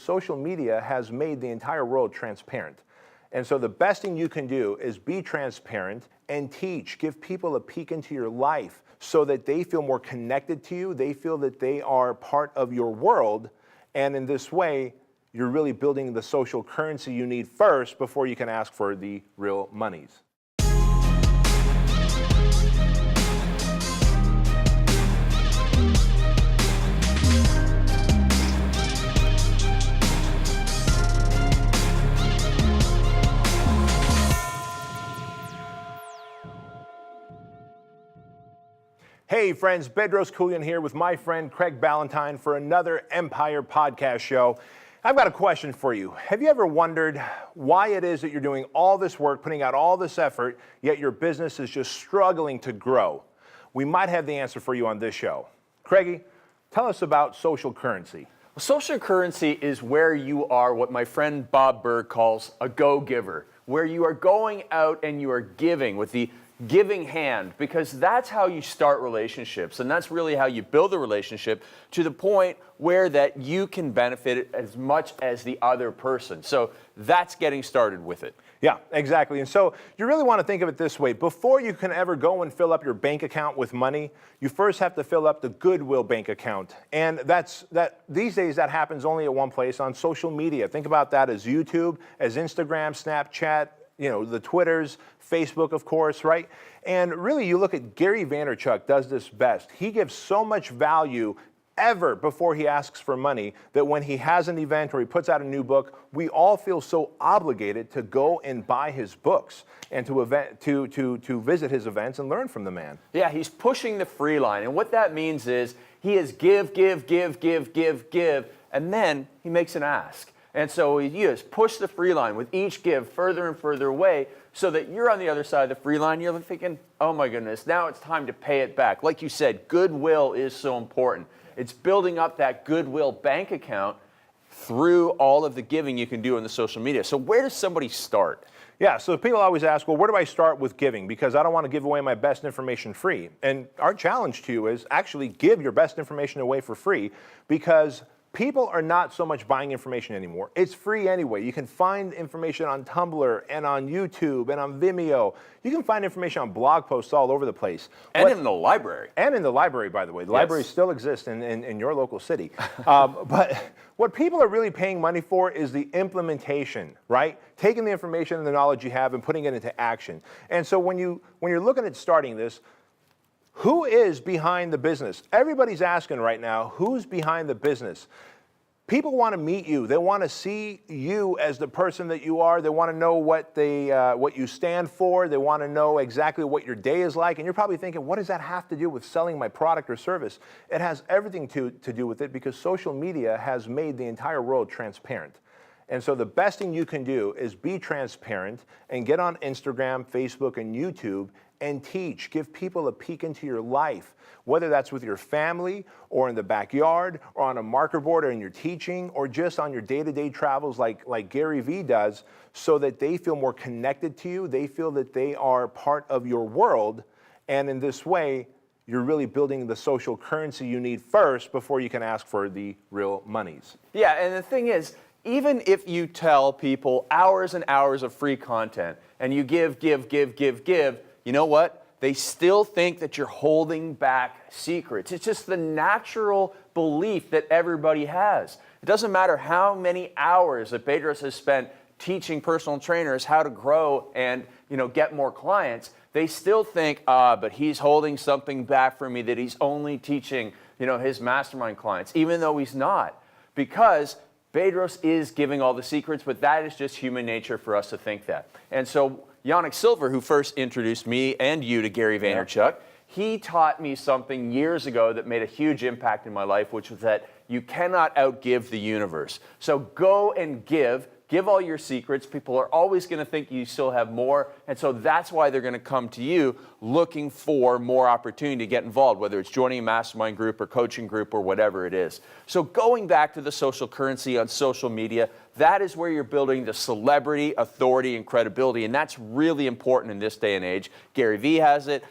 social media has made the entire world transparent. And so the best thing you can do is be transparent and teach, give people a peek into your life so that they feel more connected to you, they feel that they are part of your world, and in this way, you're really building the social currency you need first before you can ask for the real monies. Hey friends, Bedros Keuilian here with my friend Craig Ballantyne for another Empire podcast show. I've got a question for you. Have you ever wondered why it is that you're doing all this work, putting out all this effort, yet your business is just struggling to grow? We might have the answer for you on this show. Craigie, tell us about social currency. Well, social currency is where you are what my friend Bob Burg calls a go-giver, where you are going out and you are giving with the giving hand, because that's how you start relationships, and that's really how you build a relationship to the point where that you can benefit as much as the other person. So that's getting started with it. Yeah, exactly. And so you really want to think of it this way. Before you can ever go and fill up your bank account with money, you first have to fill up the Goodwill bank account. And these days that happens only at one place, on social media. Think about that as YouTube, as Instagram, Snapchat, the Twitters, Facebook, of course, right? And really, you look at Gary Vaynerchuk does this best. He gives so much value ever before he asks for money that when he has an event or he puts out a new book, we all feel so obligated to go and buy his books and to visit his events and learn from the man. Yeah, he's pushing the free line. And what that means is he is give, and then he makes an ask. And so he just push the free line with each give further and further away so that you're on the other side of the free line. You're thinking, oh my goodness, now it's time to pay it back. Like you said, goodwill is so important. It's building up that goodwill bank account through all of the giving you can do on the social media. So where does somebody start? Yeah, so people always ask, well, where do I start with giving? Because I don't want to give away my best information free. And our challenge to you is actually give your best information away for free, because people are not so much buying information anymore. It's free anyway. You can find information on Tumblr and on YouTube and on Vimeo. You can find information on blog posts all over the place. And in the library. And in the library, by the way. The library still exists in your local city. But what people are really paying money for is the implementation, right? Taking the information and the knowledge you have and putting it into action. And so when you're looking at starting this, who is behind the business? Everybody's asking right now, who's behind the business? People want to meet you. They want to see you as the person that you are. They want to know what you stand for. They want to know exactly what your day is like. And you're probably thinking, what does that have to do with selling my product or service? It has everything to do with it, because social media has made the entire world transparent. And so the best thing you can do is be transparent and get on Instagram, Facebook, and YouTube and teach. Give people a peek into your life, whether that's with your family or in the backyard or on a marker board or in your teaching or just on your day-to-day travels like Gary V does, so that they feel more connected to you. They feel that they are part of your world. And in this way, you're really building the social currency you need first before you can ask for the real monies. Yeah, and the thing is, even if you tell people hours and hours of free content and you give, you know what? They still think that you're holding back secrets. It's just the natural belief that everybody has. It doesn't matter how many hours that Bedros has spent teaching personal trainers how to grow and get more clients. They still think, but he's holding something back from me that he's only teaching his mastermind clients, even though he's not. Because Bedros is giving all the secrets, but that is just human nature for us to think that. And so Yannick Silver, who first introduced me and you to Gary Vaynerchuk, he taught me something years ago that made a huge impact in my life, which was that you cannot outgive the universe. So go and give all your secrets. People are always going to think you still have more, and so that's why they're going to come to you looking for more opportunity to get involved, whether it's joining a mastermind group or coaching group or whatever it is. So going back to the social currency on social media, that is where you're building the celebrity, authority, and credibility, and that's really important in this day and age. Gary Vee has it.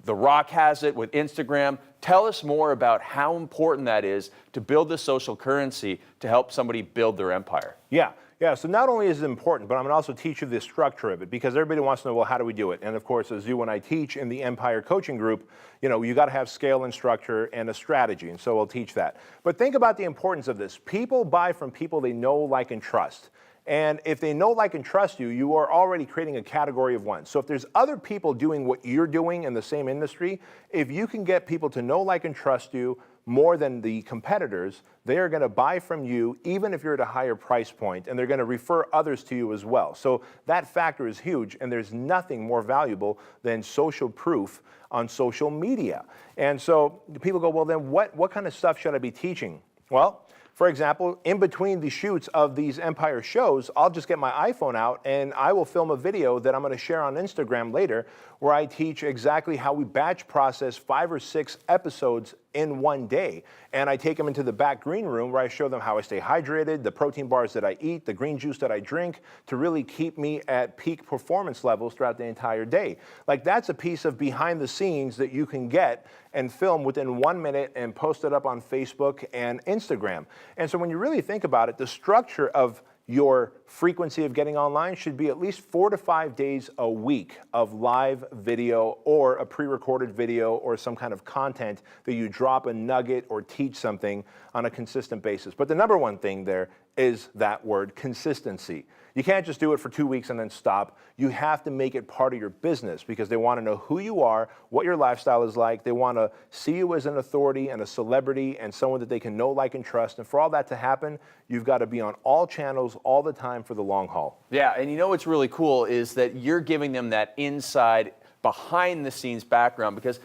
The Rock has it with Instagram. Tell us more about how important that is to build the social currency to help somebody build their empire. Yeah. So not only is it important, but I'm going to also teach you the structure of it, because everybody wants to know, well, how do we do it? And of course, as you and I teach in the Empire Coaching Group, you got to have scale and structure and a strategy. And so we'll teach that. But think about the importance of this. People buy from people they know, like, and trust. And if they know, like, and trust you, you are already creating a category of one. So if there's other people doing what you're doing in the same industry, if you can get people to know, like, and trust you more than the competitors, they are going to buy from you even if you're at a higher price point, and they're going to refer others to you as well. So that factor is huge, and there's nothing more valuable than social proof on social media. And so people go, well, then what kind of stuff should I be teaching? Well, for example, in between the shoots of these Empire shows, I'll just get my iPhone out and I will film a video that I'm going to share on Instagram later, where I teach exactly how we batch process 5 or 6 episodes in one day. And I take them into the back green room where I show them how I stay hydrated, the protein bars that I eat, the green juice that I drink, to really keep me at peak performance levels throughout the entire day. Like, that's a piece of behind the scenes that you can get and film within 1 minute and post it up on Facebook and Instagram. And so when you really think about it, the structure of your frequency of getting online should be at least 4 to 5 days a week of live video or a pre-recorded video or some kind of content that you drop a nugget or teach something on a consistent basis. But the number one thing there is that word, consistency. You can't just do it for 2 weeks and then stop. You have to make it part of your business, because they want to know who you are, what your lifestyle is like. They want to see you as an authority and a celebrity and someone that they can know, like, and trust. And for all that to happen, you've got to be on all channels all the time for the long haul. Yeah, and what's really cool is that you're giving them that inside, behind the scenes background, because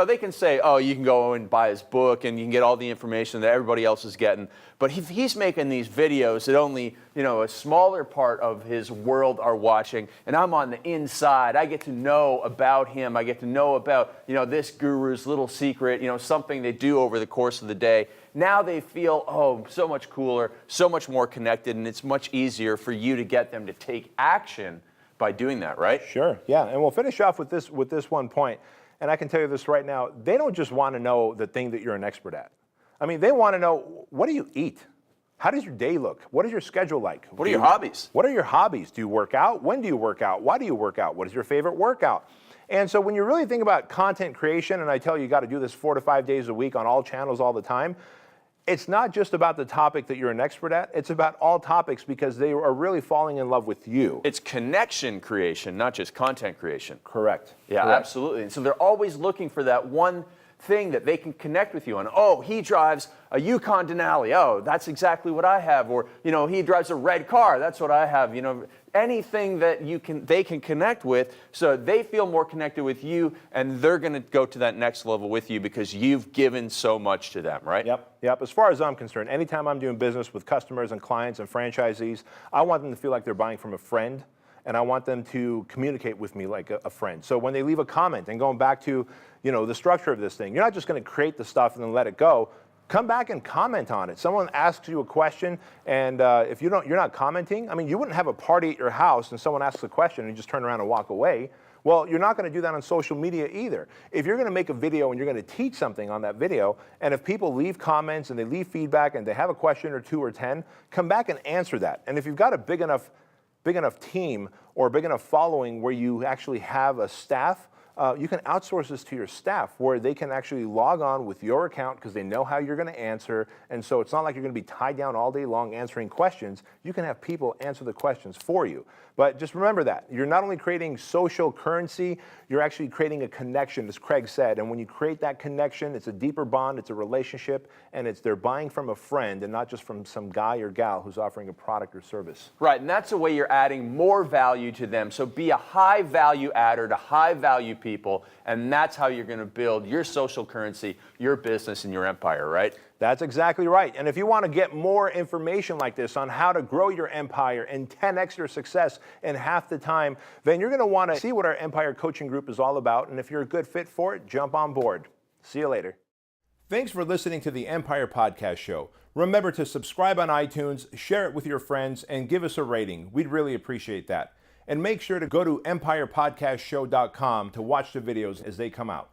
they can say, oh, you can go and buy his book and you can get all the information that everybody else is getting. But he's making these videos that only, a smaller part of his world are watching. And I'm on the inside. I get to know about him. I get to know about, this guru's little secret, something they do over the course of the day. Now they feel, oh, so much cooler, so much more connected, and it's much easier for you to get them to take action by doing that, right? Sure, yeah. And we'll finish off with this one point. And I can tell you this right now, they don't just want to know the thing that you're an expert at. I mean, they want to know, what do you eat? How does your day look? What is your schedule like? What are your hobbies? What are your hobbies? Do you work out? When do you work out? Why do you work out? What is your favorite workout? And so when you really think about content creation, and I tell you got to do this 4 to 5 days a week on all channels all the time, it's not just about the topic that you're an expert at. It's about all topics, because they are really falling in love with you. It's connection creation, not just content creation. Correct. Yeah, Correct. Absolutely. And so they're always looking for that one thing that they can connect with you on. Oh, he drives a Yukon Denali. Oh, that's exactly what I have. Or, he drives a red car. That's what I have. Anything that they can connect with, so they feel more connected with you, and they're going to go to that next level with you because you've given so much to them, right? Yep. As far as I'm concerned, anytime I'm doing business with customers and clients and franchisees, I want them to feel like they're buying from a friend, and I want them to communicate with me like a friend. So when they leave a comment, and going back to, the structure of this thing, you're not just going to create the stuff and then let it go. Come back and comment on it. Someone asks you a question, and if you're not commenting, I mean, you wouldn't have a party at your house and someone asks a question and you just turn around and walk away. Well, you're not going to do that on social media either. If you're going to make a video and you're going to teach something on that video, and if people leave comments and they leave feedback and they have a question or 2 or 10, come back and answer that. And if you've got a big enough team or a big enough following where you actually have a staff, you can outsource this to your staff, where they can actually log on with your account because they know how you're going to answer. And so it's not like you're going to be tied down all day long answering questions. You can have people answer the questions for you. But just remember that you're not only creating social currency, you're actually creating a connection, as Craig said. And when you create that connection, it's a deeper bond, it's a relationship, and they're buying from a friend and not just from some guy or gal who's offering a product or service. Right, and that's the way you're adding more value to them. So be a high value adder to high value people, and that's how you're going to build your social currency, your business, and your empire, right? That's exactly right. And if you want to get more information like this on how to grow your empire and 10x your success in half the time, then you're going to want to see what our Empire Coaching Group is all about. And if you're a good fit for it, jump on board. See you later. Thanks for listening to the Empire Podcast Show. Remember to subscribe on iTunes, share it with your friends, and give us a rating. We'd really appreciate that. And make sure to go to empirepodcastshow.com to watch the videos as they come out.